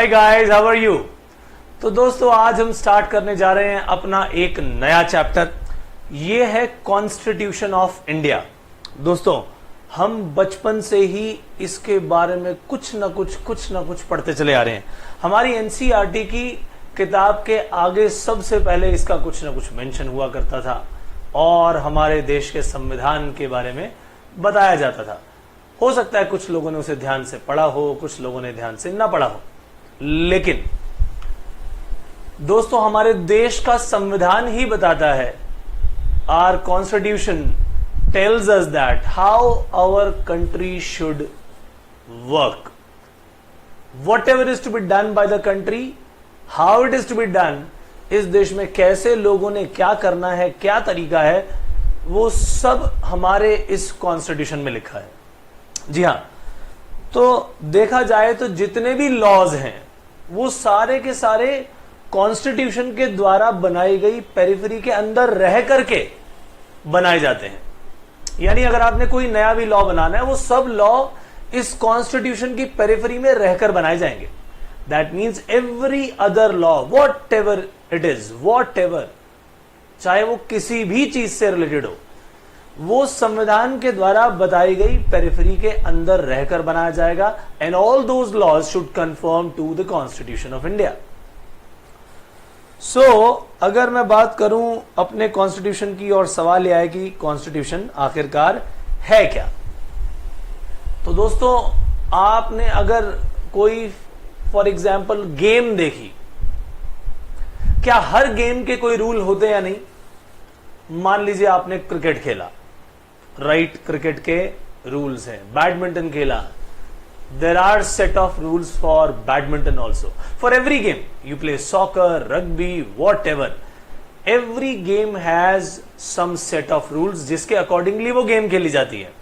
Hi guys, how are you. तो दोस्तों आज हम स्टार्ट करने जा रहे हैं अपना एक नया चैप्टर। ये है कॉन्स्टिट्यूशन ऑफ इंडिया। दोस्तों हम बचपन से ही इसके बारे में कुछ ना कुछ पढ़ते चले आ रहे हैं। हमारी एनसीईआरटी की किताब के आगे सबसे पहले इसका कुछ ना कुछ मेंशन हुआ करता था और हमारे देश के संविधान के बारे में बताया जाता था। हो सकता है कुछ लोगों ने उसे ध्यान से पढ़ा हो, कुछ लोगों ने ध्यान से ना पढ़ा हो, लेकिन दोस्तों हमारे देश का संविधान ही बताता है, our constitution tells us that how our country should work, whatever is to be done by the country, how it is to be done. इस देश में कैसे लोगों ने क्या करना है, क्या तरीका है, वो सब हमारे इस कॉन्स्टिट्यूशन में लिखा है। जी हां, तो देखा जाए तो जितने भी लॉज हैं वो सारे के सारे कॉन्स्टिट्यूशन के द्वारा बनाई गई पेरिफेरी के अंदर रह करके बनाए जाते हैं। यानी अगर आपने कोई नया भी लॉ बनाना है, वो सब लॉ इस कॉन्स्टिट्यूशन की पेरिफेरी में रहकर बनाए जाएंगे। That means every other law, what ever it is, what ever, चाहे वो किसी भी चीज से रिलेटेड हो, वो संविधान के द्वारा बताई गई पेरिफेरी के अंदर रहकर बनाया जाएगा। And all those laws should confirm to the constitution of India. So अगर मैं बात करूं अपने कॉन्स्टिट्यूशन की, और सवाल यह है कि कॉन्स्टिट्यूशन आखिरकार है क्या। तो दोस्तों आपने अगर कोई फॉर एग्जाम्पल गेम देखी, क्या हर गेम के कोई रूल होते या नहीं। मान लीजिए आपने क्रिकेट खेला, राइट, क्रिकेट के रूल्स हैं। बैडमिंटन खेला, there are set of rules for badminton also. For every game, you play soccer, rugby, whatever, every game has some set of rules जिसके accordingly वो गेम खेली जाती है,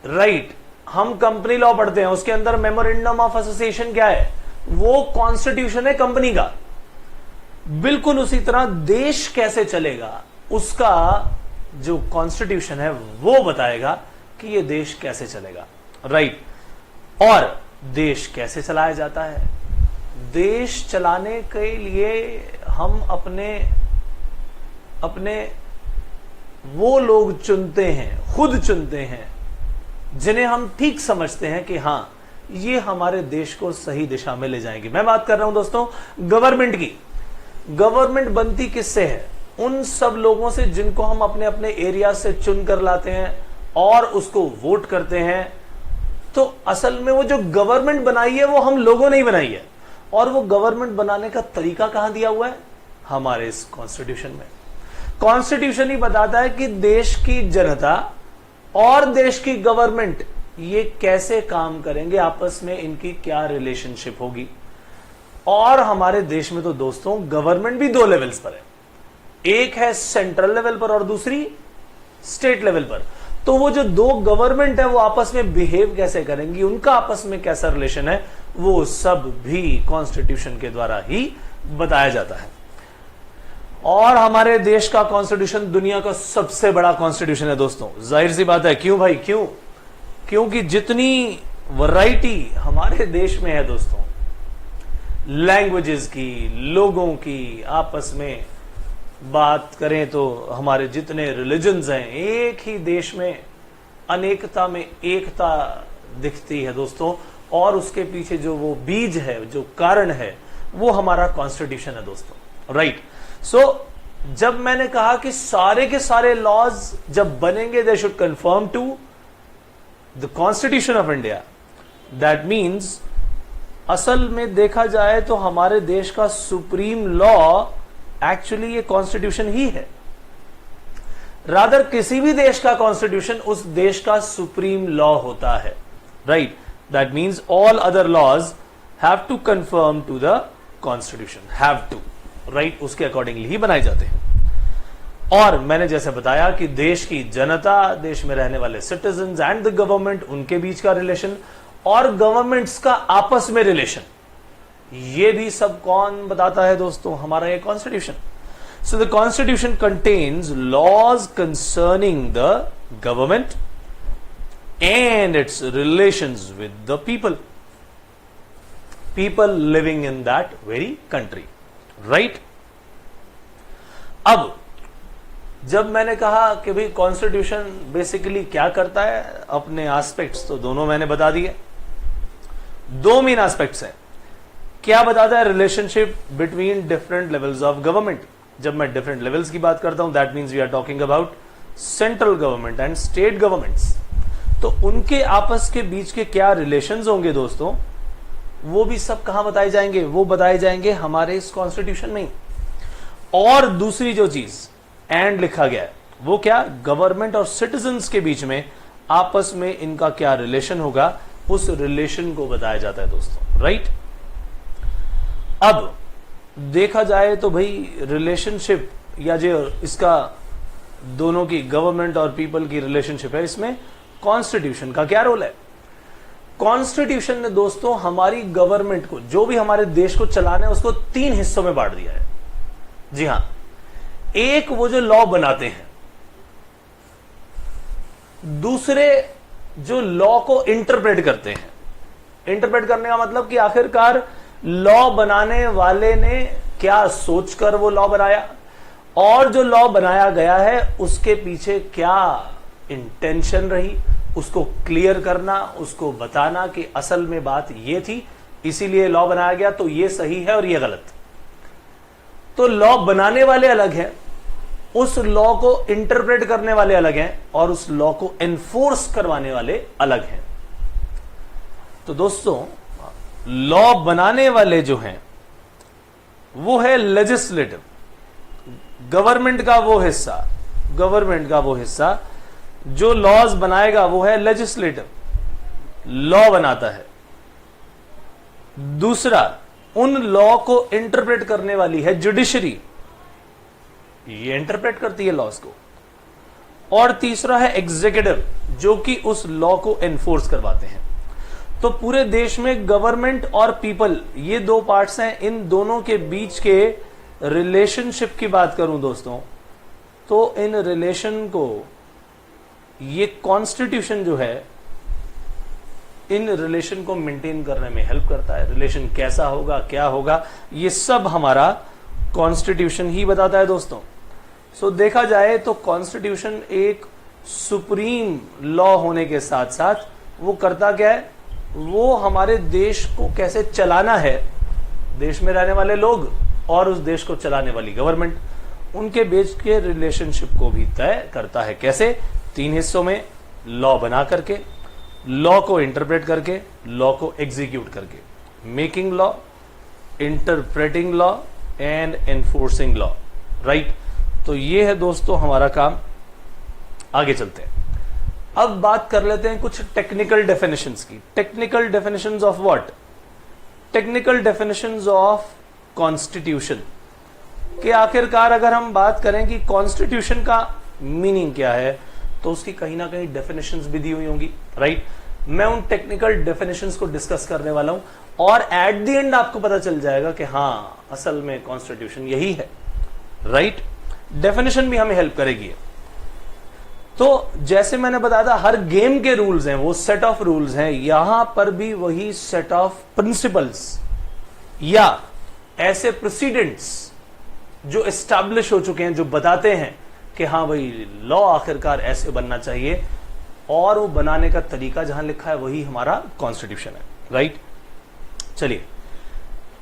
राइट। हम कंपनी लॉ पढ़ते हैं, उसके अंदर मेमोरेंडम ऑफ एसोसिएशन क्या है, वो कॉन्स्टिट्यूशन है कंपनी का। बिल्कुल उसी तरह देश कैसे चलेगा, उसका जो कॉन्स्टिट्यूशन है वो बताएगा कि ये देश कैसे चलेगा, राइट। और देश कैसे चलाया जाता है, देश चलाने के लिए हम अपने वो लोग चुनते हैं, खुद चुनते हैं, जिन्हें हम ठीक समझते हैं कि हां ये हमारे देश को सही दिशा में ले जाएंगे। मैं बात कर रहा हूं दोस्तों गवर्नमेंट की। गवर्नमेंट बनती किससे है, उन सब लोगों से जिनको हम अपने अपने एरिया से चुन कर लाते हैं और उसको वोट करते हैं। तो असल में वो जो गवर्नमेंट बनाई है वो हम लोगों ने ही बनाई है, और वो गवर्नमेंट बनाने का तरीका कहां दिया हुआ है, हमारे इस कॉन्स्टिट्यूशन में। कॉन्स्टिट्यूशन ही बताता है कि देश की जनता और देश की गवर्नमेंट ये कैसे काम करेंगे, आपस में इनकी क्या रिलेशनशिप होगी। और हमारे देश में तो दोस्तों गवर्नमेंट भी दो लेवल्स पर है, एक है सेंट्रल लेवल पर और दूसरी स्टेट लेवल पर। तो वो जो दो गवर्नमेंट है वो आपस में बिहेव कैसे करेंगी, उनका आपस में कैसा रिलेशन है, वो सब भी कॉन्स्टिट्यूशन के द्वारा ही बताया जाता है। और हमारे देश का कॉन्स्टिट्यूशन दुनिया का सबसे बड़ा कॉन्स्टिट्यूशन है दोस्तों। जाहिर सी बात है, क्यों भाई, क्यों? क्योंकि जितनी वैरायटी हमारे देश में है दोस्तों, लैंग्वेजेस की, लोगों की, आपस में बात करें तो हमारे जितने रिलीजन्स हैं, एक ही देश में अनेकता में एकता दिखती है दोस्तों। और उसके पीछे जो वो बीज है, जो कारण है, वो हमारा कॉन्स्टिट्यूशन है दोस्तों, राइट। सो जब मैंने कहा कि सारे के सारे लॉज जब बनेंगे they should confirm to the constitution of India, that means असल में देखा जाए तो हमारे देश का सुप्रीम लॉ एक्चुअली ये कॉन्स्टिट्यूशन ही है। रादर किसी भी देश का कॉन्स्टिट्यूशन उस देश का सुप्रीम लॉ होता है, right. That means all other laws have to conform to the constitution, have to, right, उसके अकॉर्डिंगली ही बनाए जाते हैं। और मैंने जैसे बताया कि देश की जनता, देश में रहने वाले सिटीजन्स एंड द गवर्नमेंट, उनके बीच का रिलेशन और गवर्नमेंट्स का आपस में रिलेशन, ये भी सब कौन बताता है दोस्तों, हमारा ये constitution. So the constitution contains laws concerning the government and its relations with the people. people living in that very country, right? अब जब मैंने कहा कि भाई कॉन्स्टिट्यूशन बेसिकली क्या करता है, अपने एस्पेक्ट्स तो दोनों मैंने बता दिए। दो मेन एस्पेक्ट्स हैं। क्या बताता है? Relationship between different levels of government. जब मैं डिफरेंट लेवल्स की बात करता हूं, that means we are talking about central government and state governments. तो उनके आपस के बीच के क्या रिलेशंस होंगे दोस्तों, वो भी सब कहां बताए जाएंगे? वो बताए जाएंगे हमारे इस कॉन्स्टिट्यूशन में। और दूसरी जो चीज एंड लिखा गया है वो क्या? गवर्नमेंट और सिटीजन्स के बीच में आपस में इनका क्या रिलेशन होगा, उस रिलेशन को बताया जाता है दोस्तों, राइट? अब देखा जाए तो भाई रिलेशनशिप या जो इसका दोनों की गवर्नमेंट और पीपल की रिलेशनशिप है, इसमें कॉन्स्टिट्यूशन का क्या रोल है? कॉन्स्टिट्यूशन ने दोस्तों हमारी गवर्नमेंट को, जो भी हमारे देश को चलाना है, उसको 3 हिस्सों में बांट दिया है। जी हां, एक वो जो लॉ बनाते हैं, दूसरे जो लॉ को इंटरप्रेट करते हैं। इंटरप्रेट करने का मतलब कि आखिरकार लॉ बनाने वाले ने क्या सोचकर वो लॉ बनाया, और जो लॉ बनाया गया है उसके पीछे क्या इंटेंशन रही, उसको क्लियर करना, उसको बताना कि असल में बात ये थी, इसीलिए लॉ बनाया गया, तो ये सही है और ये गलत। तो लॉ बनाने वाले अलग हैं, उस लॉ को इंटरप्रेट करने वाले अलग हैं, और उस लॉ को एनफोर्स करवाने वाले अलग हैं। तो दोस्तों, लॉ बनाने वाले जो हैं वो है लेजिस्लेटिव, गवर्नमेंट का वो हिस्सा जो लॉज बनाएगा वो है लेजिस्लेटिव, लॉ बनाता है। दूसरा, उन लॉ को इंटरप्रेट करने वाली है जुडिशरी, ये इंटरप्रेट करती है लॉज को। और तीसरा है एग्जीक्यूटिव, जो कि उस लॉ को एनफोर्स करवाते हैं। तो पूरे देश में गवर्नमेंट और पीपल, ये 2 पार्ट्स हैं। इन दोनों के बीच के रिलेशनशिप की बात करूं दोस्तों, तो इन रिलेशन को ये कॉन्स्टिट्यूशन जो है, इन रिलेशन को मेंटेन करने में हेल्प करता है। रिलेशन कैसा होगा, क्या होगा, ये सब हमारा कॉन्स्टिट्यूशन ही बताता है दोस्तों। सो देखा जाए तो कॉन्स्टिट्यूशन एक सुप्रीम लॉ होने के साथ साथ वो करता क्या है, वो हमारे देश को कैसे चलाना है, देश में रहने वाले लोग और उस देश को चलाने वाली गवर्नमेंट, उनके बीच के रिलेशनशिप को भी तय करता है। कैसे? 3 हिस्सों में, लॉ बना करके, लॉ को इंटरप्रेट करके, लॉ को एग्जीक्यूट करके। Making law, interpreting law and enforcing law, right? तो ये है दोस्तों हमारा काम। आगे चलते हैं। अब बात कर लेते हैं कुछ टेक्निकल डेफिनेशंस की। Technical definitions of what? Technical definitions of constitution कि आखिरकार अगर हम बात करें कि कॉन्स्टिट्यूशन का मीनिंग क्या है, तो उसकी कहीं ना कहीं डेफिनेशंस भी दी हुई होंगी, राइट? मैं उन टेक्निकल डेफिनेशंस को डिस्कस करने वाला हूं, और एट द एंड आपको पता चल जाएगा कि हां, असल में कॉन्स्टिट्यूशन यही है, राइट? डेफिनेशन भी हमें हेल्प करेगी। तो जैसे मैंने बताया था, हर गेम के रूल्स हैं, वो सेट ऑफ रूल्स हैं, यहां पर भी वही सेट ऑफ प्रिंसिपल्स या ऐसे प्रेसिडेंट्स जो एस्टैब्लिश हो चुके हैं, जो बताते हैं कि हाँ भाई, लॉ आखिरकार ऐसे बनना चाहिए, और वो बनाने का तरीका जहां लिखा है वही हमारा कॉन्स्टिट्यूशन है, राइट? चलिए,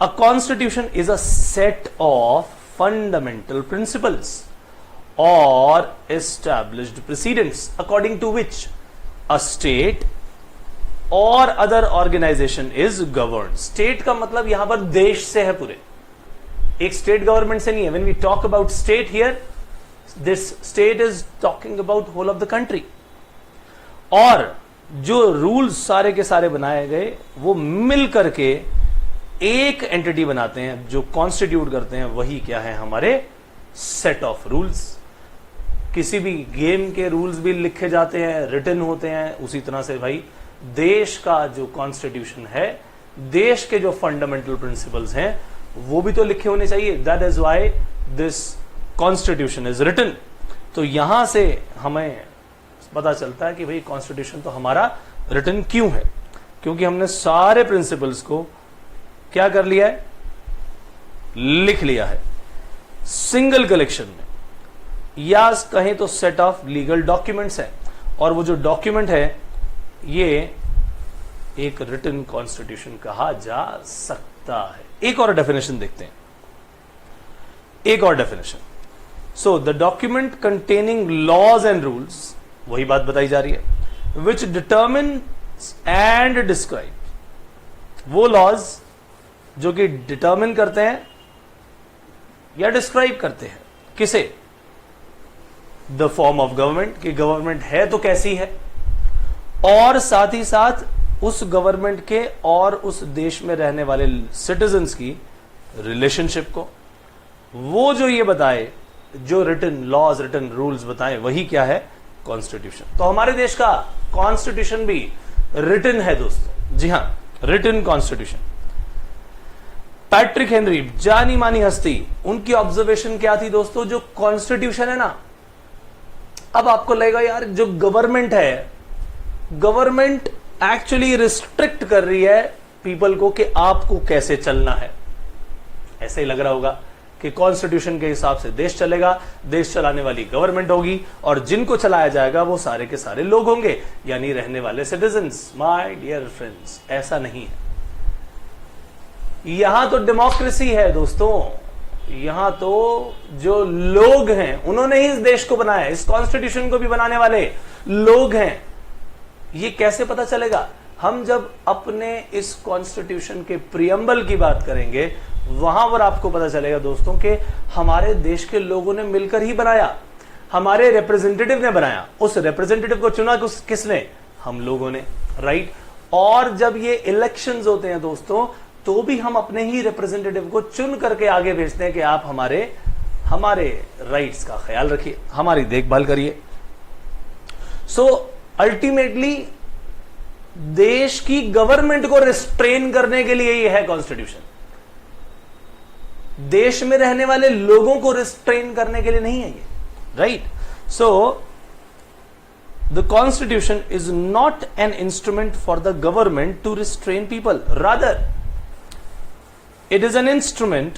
a constitution is a set of fundamental principles or established precedents according to which a state or other organization is governed. State का मतलब यहां पर देश से है, पूरे एक स्टेट गवर्नमेंट से नहीं है। When we talk about state here, this state is talking about whole of the country. और जो रूल्स सारे के सारे बनाए गए वो मिल करके एक एंटिटी बनाते हैं, जो कॉन्स्टिट्यूट करते हैं, वही क्या है, हमारे सेट ऑफ रूल्स। किसी भी गेम के रूल्स भी लिखे जाते हैं, रिटन होते हैं, उसी तरह से भाई देश का जो कॉन्स्टिट्यूशन है, देश के जो फंडामेंटल प्रिंसिपल्स हैं, वो भी तो लिखे होने चाहिए। That is why this constitution is written. तो यहां से हमें पता चलता है कि भाई कॉन्स्टिट्यूशन तो हमारा रिटन क्यों है, क्योंकि हमने सारे प्रिंसिपल्स को क्या कर लिया है, लिख लिया है सिंगल कलेक्शन में, या कहें तो सेट ऑफ लीगल डॉक्यूमेंट्स है। और वो जो डॉक्यूमेंट है ये एक रिटन कॉन्स्टिट्यूशन कहा जा सकता है। एक और डेफिनेशन देखते हैं, एक और definition. So the document containing laws and rules, वही बात बताई जा रही है, विच डिटर्मिन एंड डिस्क्राइब, वो लॉज जो कि डिटर्मिन करते हैं या डिस्क्राइब करते हैं किसे, द फॉर्म ऑफ गवर्नमेंट, कि गवर्नमेंट है तो कैसी है, और साथ ही साथ उस गवर्नमेंट के और उस देश में रहने वाले सिटीजन्स की रिलेशनशिप को, वो जो ये बताए, जो रिटन लॉज रिटन रूल्स बताएं, वही क्या है, कॉन्स्टिट्यूशन। तो हमारे देश का कॉन्स्टिट्यूशन भी रिटन है दोस्तों, जी हां, रिटन कॉन्स्टिट्यूशन। पैट्रिक हेनरी, जानी मानी हस्ती, उनकी ऑब्जर्वेशन क्या थी दोस्तों, जो कॉन्स्टिट्यूशन है ना, अब आपको लगेगा यार जो गवर्नमेंट है, गवर्नमेंट एक्चुअली रिस्ट्रिक्ट कर रही है पीपल को कि आपको कैसे चलना है। ऐसे ही लग रहा होगा कि कॉन्स्टिट्यूशन के हिसाब से देश चलेगा, देश चलाने वाली गवर्नमेंट होगी, और जिनको चलाया जाएगा वो सारे के सारे लोग होंगे, यानी रहने वाले सिटीजन्स। माय डियर फ्रेंड्स, ऐसा नहीं है। यहां तो डेमोक्रेसी है दोस्तों, यहां तो जो लोग हैं उन्होंने ही इस देश को बनाया, इस कॉन्स्टिट्यूशन को भी बनाने वाले लोग हैं। ये कैसे पता चलेगा, हम जब अपने इस कॉन्स्टिट्यूशन के प्रियम्बल की बात करेंगे, वहां पर आपको पता चलेगा दोस्तों कि हमारे देश के लोगों ने मिलकर ही बनाया, हमारे रिप्रेजेंटेटिव ने बनाया। उस रिप्रेजेंटेटिव को चुना किसने, हम लोगों ने, राइट। और जब ये इलेक्शंस होते हैं दोस्तों, तो भी हम अपने ही रिप्रेजेंटेटिव को चुन करके आगे भेजते हैं कि आप हमारे राइट्स का ख्याल रखिए, हमारी देखभाल करिए। सो अल्टीमेटली देश की गवर्नमेंट को रिस्ट्रेन करने के लिए यह है कॉन्स्टिट्यूशन, देश में रहने वाले लोगों को रिस्ट्रेन करने के लिए नहीं है ये, right. So the constitution is not an instrument for the government to restrain people, rather it is an instrument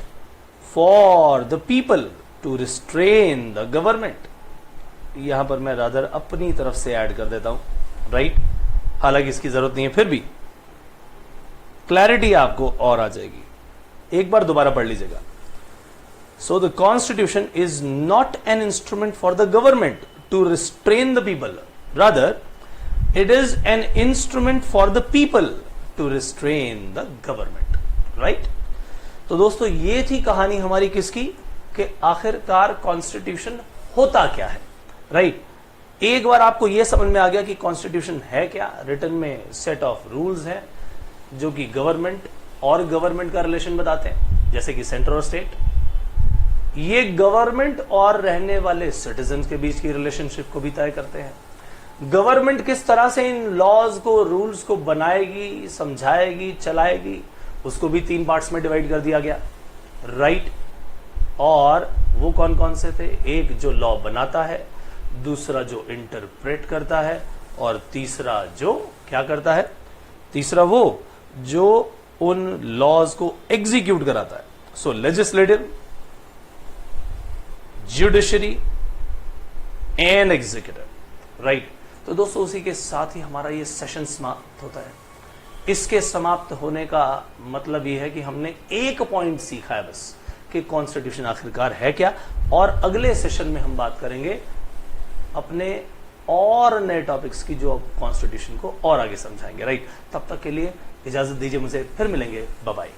for the people to restrain the government। यहां पर मैं रादर अपनी तरफ से ऐड कर देता हूं, राइट। हालांकि इसकी जरूरत नहीं है, फिर भी क्लैरिटी आपको और आ जाएगी। एक बार दोबारा पढ़ लीजिएगा। So the constitution is not an instrument for the government to restrain the people, rather it is an instrument for the people to restrain the government, right. तो दोस्तों ये थी कहानी हमारी किसकी, कि आखिरकार कॉन्स्टिट्यूशन होता क्या है, राइट। एक बार आपको यह समझ में आ गया कि कॉन्स्टिट्यूशन है क्या, रिटन में सेट ऑफ रूल्स हैं जो कि गवर्नमेंट और गवर्नमेंट का रिलेशन बताते हैं, जैसे कि सेंटर और स्टेट। ये गवर्नमेंट और रहने वाले सिटीजन के बीच की रिलेशनशिप को भी तय करते हैं। गवर्नमेंट किस तरह से इन लॉज को, रूल्स को बनाएगी, समझाएगी, चलाएगी, उसको भी 3 पार्ट्स में डिवाइड कर दिया गया, राइट। और वो कौन कौन से थे, एक जो लॉ बनाता है, दूसरा जो इंटरप्रेट करता है, और तीसरा जो क्या करता है, तीसरा वो जो उन लॉज को एग्जीक्यूट कराता है। So legislative, judiciary and executive, right. तो दोस्तों उसी के साथ ही हमारा ये सेशन समाप्त होता है। इसके समाप्त होने का मतलब यह है कि हमने एक पॉइंट सीखा है बस, कि कॉन्स्टिट्यूशन आखिरकार है क्या। और अगले सेशन में हम बात करेंगे अपने और नए टॉपिक्स की, जो कॉन्स्टिट्यूशन को और आगे समझाएंगे, राइट। तब तक के लिए इजाजत दीजिए, मुझे फिर मिलेंगे, बाय बाय।